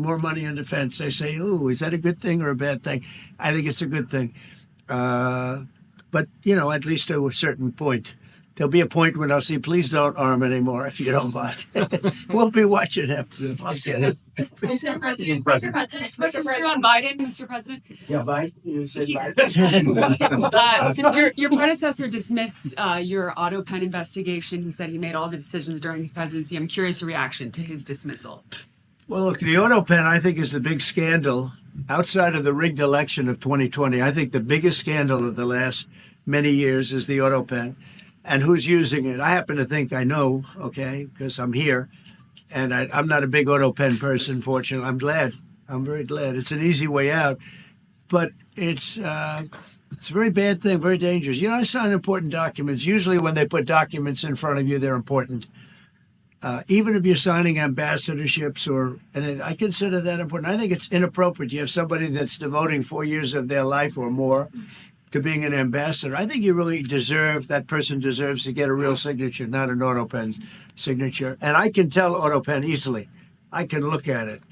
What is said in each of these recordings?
more money in defense. They say, "Ooh, is that a good thing or a bad thing?" I think it's a good thing. But, at least to a certain point. There'll be a point when I'll say, please don't arm anymore, if you don't mind. We'll be watching him. Mr. President, on Biden, Mr. President. Yeah, Biden. You said Biden. Your predecessor dismissed your auto pen investigation. He said he made all the decisions during his presidency. I'm curious your reaction to his dismissal. Well, look, the auto pen, I think, is the big scandal outside of the rigged election of 2020. I think the biggest scandal of the last many years is the auto pen. And who's using it? I happen to think I know, okay, because I'm here. And I'm not a big auto pen person, fortunately. I'm glad. I'm very glad. It's an easy way out. But it's a very bad thing, very dangerous. I sign important documents. Usually when they put documents in front of you, they're important. Even if you're signing ambassadorships and I consider that important. I think it's inappropriate. You have somebody that's devoting 4 years of their life or more to being an ambassador. I think that person deserves to get a real signature, not an auto pen signature. And I can tell auto pen easily. I can look at it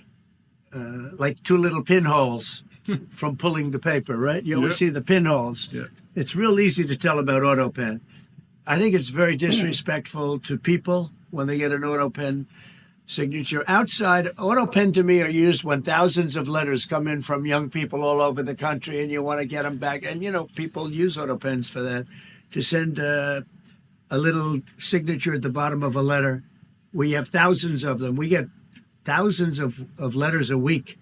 like two little pinholes from pulling the paper, right? You always see the pinholes. Yeah. It's real easy to tell about auto pen. I think it's very disrespectful to people when they get an auto pen signature. Outside, auto pen to me are used when thousands of letters come in from young people all over the country and you want to get them back. And, people use auto pens for that, to send a little signature at the bottom of a letter. We have thousands of them. We get thousands of letters a week.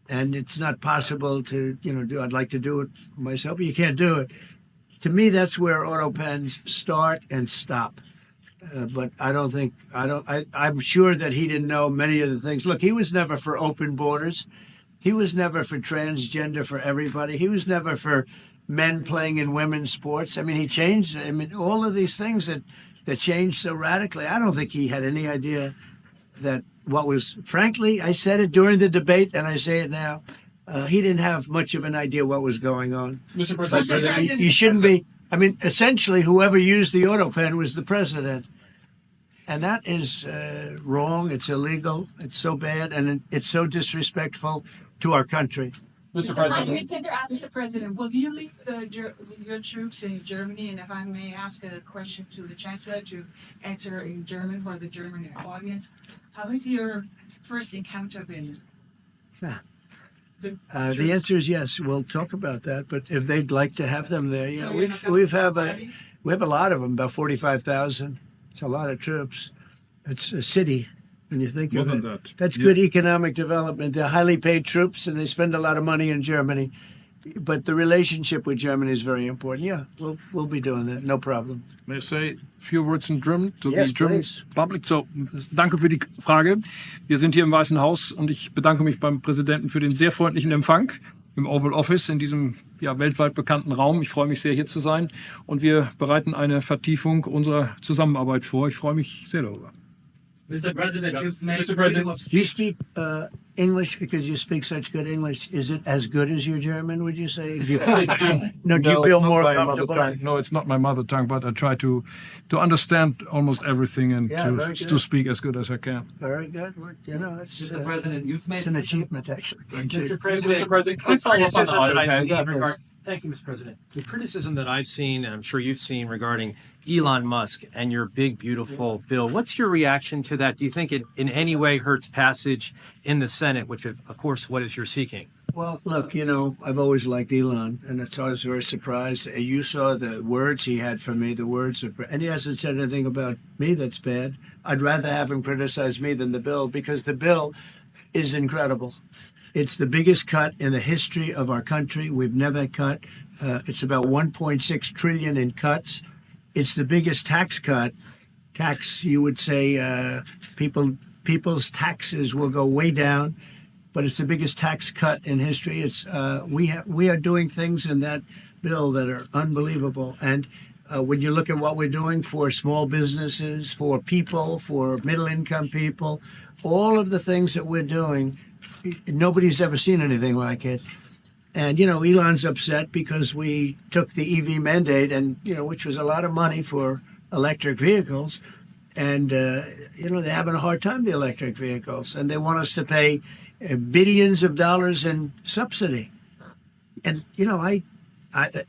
And it's not possible to, do. I'd like to do it myself, but you can't do it. To me, that's where auto pens start and stop. But I'm sure that he didn't know many of the things. Look, he was never for open borders. He was never for transgender for everybody. He was never for men playing in women's sports. He changed. All of these things that changed so radically. I don't think he had any idea that frankly, I said it during the debate and I say it now. He didn't have much of an idea what was going on. Mr. President, You shouldn't be. Essentially, whoever used the auto pen was the president. And that is wrong. It's illegal. It's so bad. And it's so disrespectful to our country. Mr. President. Mr. President, will you leave your troops in Germany? And if I may ask a question to the Chancellor to answer in German for the German audience, how is your first encounter been? The answer is yes. We'll talk about that. But if they'd like to have them there, we have a lot of them, about 45,000. It's a lot of troops. It's a city when you think More of than it. that. That's good economic development. They're highly paid troops and they spend a lot of money in Germany. But the relationship with Germany is very important. Yeah, we'll be doing that. No problem. May I say a few words in German to Yes, the German please. public? So, danke für die Frage. Wir sind hier im Weißen Haus und ich bedanke mich beim Präsidenten für den sehr freundlichen Empfang im Oval Office in diesem weltweit bekannten Raum. Ich freue mich sehr, hier zu sein und wir bereiten eine Vertiefung unserer Zusammenarbeit vor. Ich freue mich sehr darüber. Mr. President, you've made Mr. President. You speak English because you speak such good English. Is it as good as your German, would you say? Do you feel it's more not my mother comfortable? tongue. No, it's not my mother tongue, but I try to understand almost everything and Yeah, very to good. speak as good as I can. Very good. It's Mr. President, you've made it's an achievement, actually. Thank you. Mr. President, can I follow up on the auto pen? Thank you, Mr. President. The criticism that I've seen, and I'm sure you've seen, regarding Elon Musk and your big, beautiful bill. What's your reaction to that? Do you think it in any way hurts passage in the Senate, which, of course, what is you're seeking? Well, look, I've always liked Elon, and it's always very surprised. You saw the words he had for me, and he hasn't said anything about me that's bad. I'd rather have him criticize me than the bill, because the bill is incredible. It's the biggest cut in the history of our country. We've never cut. It's about 1.6 trillion in cuts. It's the biggest tax cut. You would say, people's taxes will go way down, but it's the biggest tax cut in history. It's we are doing things in that bill that are unbelievable. And when you look at what we're doing for small businesses, for people, for middle-income people, all of the things that we're doing, nobody's ever seen anything like it. And, Elon's upset because we took the EV mandate and, which was a lot of money for electric vehicles. And, they're having a hard time, the electric vehicles. And they want us to pay billions of dollars in subsidy. And,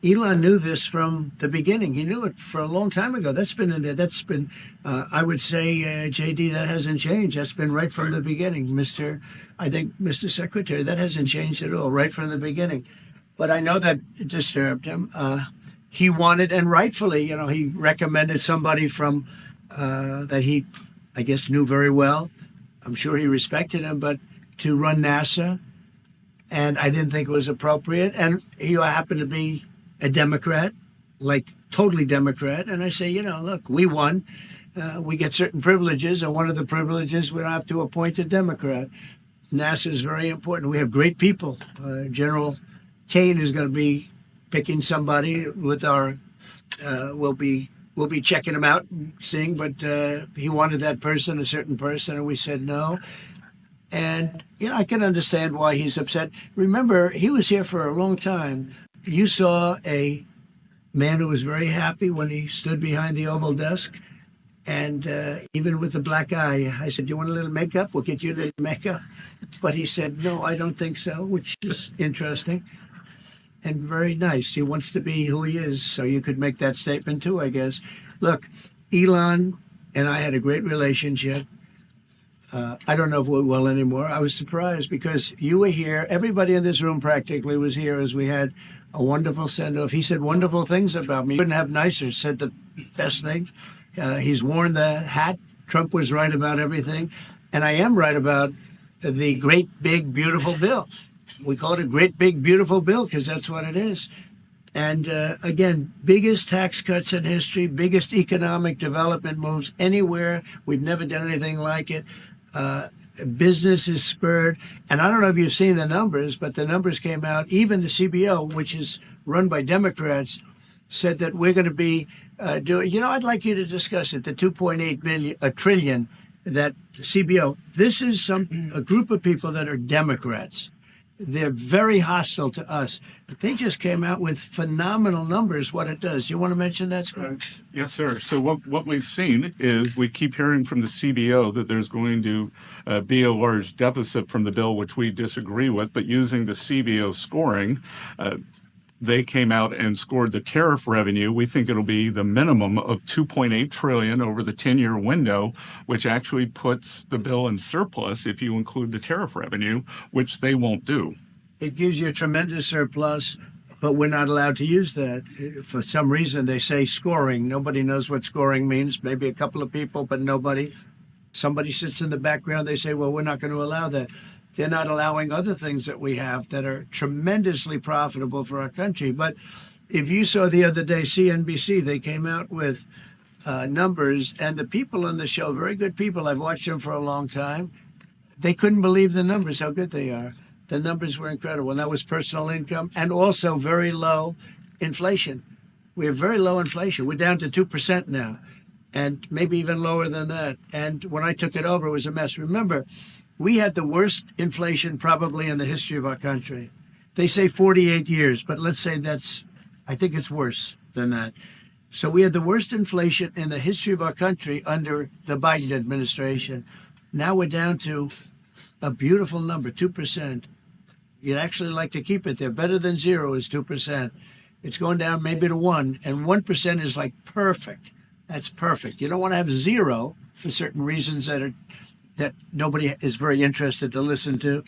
Elon knew this from the beginning. He knew it for a long time ago. That's been in there. That's been, I would say, JD, that hasn't changed. That's been right from the beginning. Mr. Secretary, that hasn't changed at all, right from the beginning. But I know that it disturbed him. He wanted, and rightfully, he recommended somebody from that he, I guess, knew very well. I'm sure he respected him, but to run NASA. And I didn't think it was appropriate. And he happened to be a Democrat, like totally Democrat. And I say, look, we won. We get certain privileges. And one of the privileges, we don't have to appoint a Democrat. NASA is very important. We have great people. General Kane is going to be picking somebody with our, we'll be checking him out and seeing, but he wanted that person, a certain person, and we said no. And, I can understand why he's upset. Remember, he was here for a long time. You saw a man who was very happy when he stood behind the Oval desk. And even with the black eye, I said, do you want a little makeup? We'll get you a little makeup. But he said, no, I don't think so, which is interesting and very nice. He wants to be who he is. So you could make that statement too, I guess. Look, Elon and I had a great relationship. I don't know if we're well anymore. I was surprised because you were here. Everybody in this room practically was here as we had a wonderful send-off. He said wonderful things about me. Couldn't have nicer. Said the best things. He's worn the hat. Trump was right about everything. And I am right about the great, big, beautiful bill. We call it a great, big, beautiful bill because that's what it is. And again, biggest tax cuts in history, biggest economic development moves anywhere. We've never done anything like it. Business is spurred. And I don't know if you've seen the numbers, but the numbers came out. Even the CBO, which is run by Democrats, said that we're going to be doing, I'd like you to discuss it, the 2.8 trillion that CBO, this is a group of people that are Democrats. They're very hostile to us. But they just came out with phenomenal numbers, what it does. You want to mention that, Scott? Yes, sir. So what we've seen is we keep hearing from the CBO that there's going to be a large deficit from the bill, which we disagree with. But using the CBO scoring, they came out and scored the tariff revenue. We think it'll be the minimum of $2.8 trillion over the 10-year window, which actually puts the bill in surplus if you include the tariff revenue, which they won't do. It gives you a tremendous surplus, but we're not allowed to use that. For some reason, they say scoring. Nobody knows what scoring means. Maybe a couple of people, but nobody. Somebody sits in the background. They say, well, we're not going to allow that. They're not allowing other things that we have that are tremendously profitable for our country. But if you saw the other day, CNBC, they came out with numbers, and the people on the show, very good people, I've watched them for a long time, they couldn't believe the numbers, how good they are. The numbers were incredible. And that was personal income and also very low inflation. We have very low inflation. We're down to 2% now, and maybe even lower than that. And when I took it over, it was a mess. Remember, we had the worst inflation probably in the history of our country. They say 48 years, but let's say I think it's worse than that. So we had the worst inflation in the history of our country under the Biden administration. Now we're down to a beautiful number, 2%. You'd actually like to keep it there. Better than zero is 2%. It's going down maybe to 1%, and 1% is like perfect. That's perfect. You don't want to have zero for certain reasons that nobody is very interested to listen to.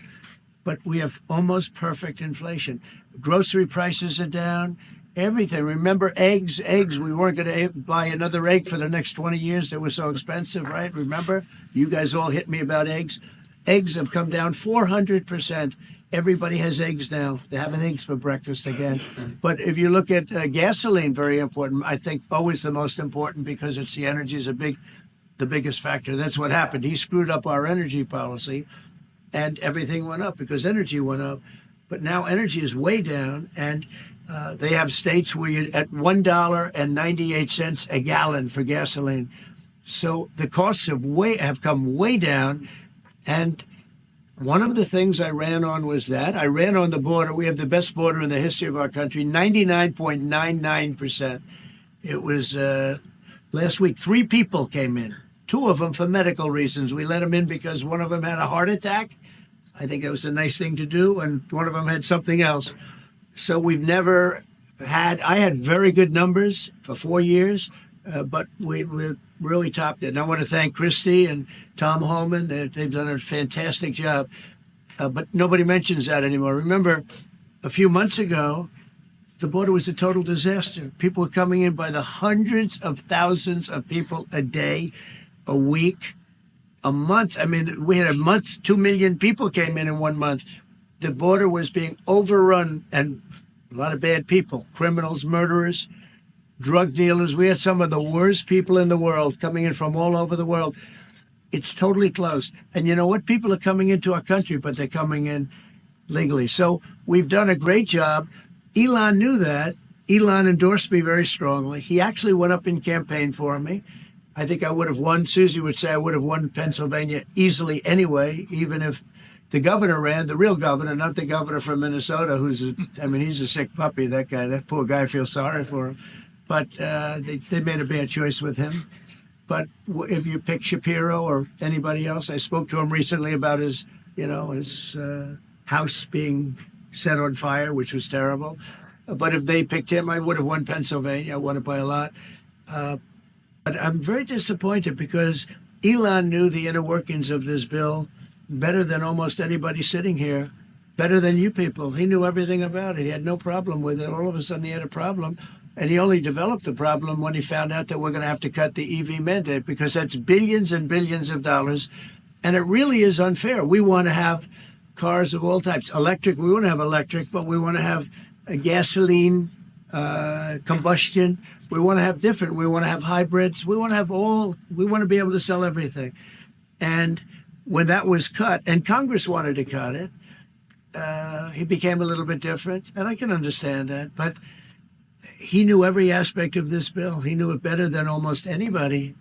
But we have almost perfect inflation. Grocery prices are down. Everything. Remember eggs? We weren't going to buy another egg for the next 20 years. They were so expensive, right? Remember? You guys all hit me about eggs. Eggs have come down 400%. Everybody has eggs now. They're having eggs for breakfast again. But if you look at gasoline, very important. I think always the most important because it's the energy is the biggest factor. That's what happened. He screwed up our energy policy and everything went up because energy went up. But now energy is way down, and they have states where you're at $1.98 a gallon for gasoline. So the costs have come way down. And one of the things I ran on was that. I ran on the border. We have the best border in the history of our country, 99.99%. It was last week, 3 people came in. 2 of them for medical reasons. We let them in because one of them had a heart attack. I think it was a nice thing to do, and one of them had something else. So we've never had. I had very good numbers for 4 years, but we really topped it. And I want to thank Christie and Tom Holman. They've done a fantastic job. But nobody mentions that anymore. Remember, a few months ago, the border was a total disaster. People were coming in by the hundreds of thousands of people a day, a week, a month. I mean, we had a month, 2 million people came in 1 month. The border was being overrun, and a lot of bad people, criminals, murderers, drug dealers. We had some of the worst people in the world coming in from all over the world. It's totally closed. And you know what? People are coming into our country, but they're coming in legally. So we've done a great job. Elon knew that. Elon endorsed me very strongly. He actually went up in campaign for me. I think I would have won. Susie would say I would have won Pennsylvania easily anyway, even if the governor ran, the real governor, not the governor from Minnesota, he's a sick puppy, that guy. That poor guy, I feel sorry for him. But they made a bad choice with him. But if you pick Shapiro or anybody else, I spoke to him recently about his house being set on fire, which was terrible. But if they picked him, I would have won Pennsylvania. I won it by a lot. But I'm very disappointed because Elon knew the inner workings of this bill better than almost anybody sitting here, better than you people. He knew everything about it. He had no problem with it. All of a sudden, he had a problem. And he only developed the problem when he found out that we're going to have to cut the EV mandate, because that's billions and billions of dollars. And it really is unfair. We want to have cars of all types. Electric, we want to have electric, but we want to have a gasoline, combustion. We want to have different. We want to have hybrids. We want to have we want to be able to sell everything. And when that was cut, and Congress wanted to cut it, he became a little bit different. And I can understand that. But he knew every aspect of this bill. He knew it better than almost anybody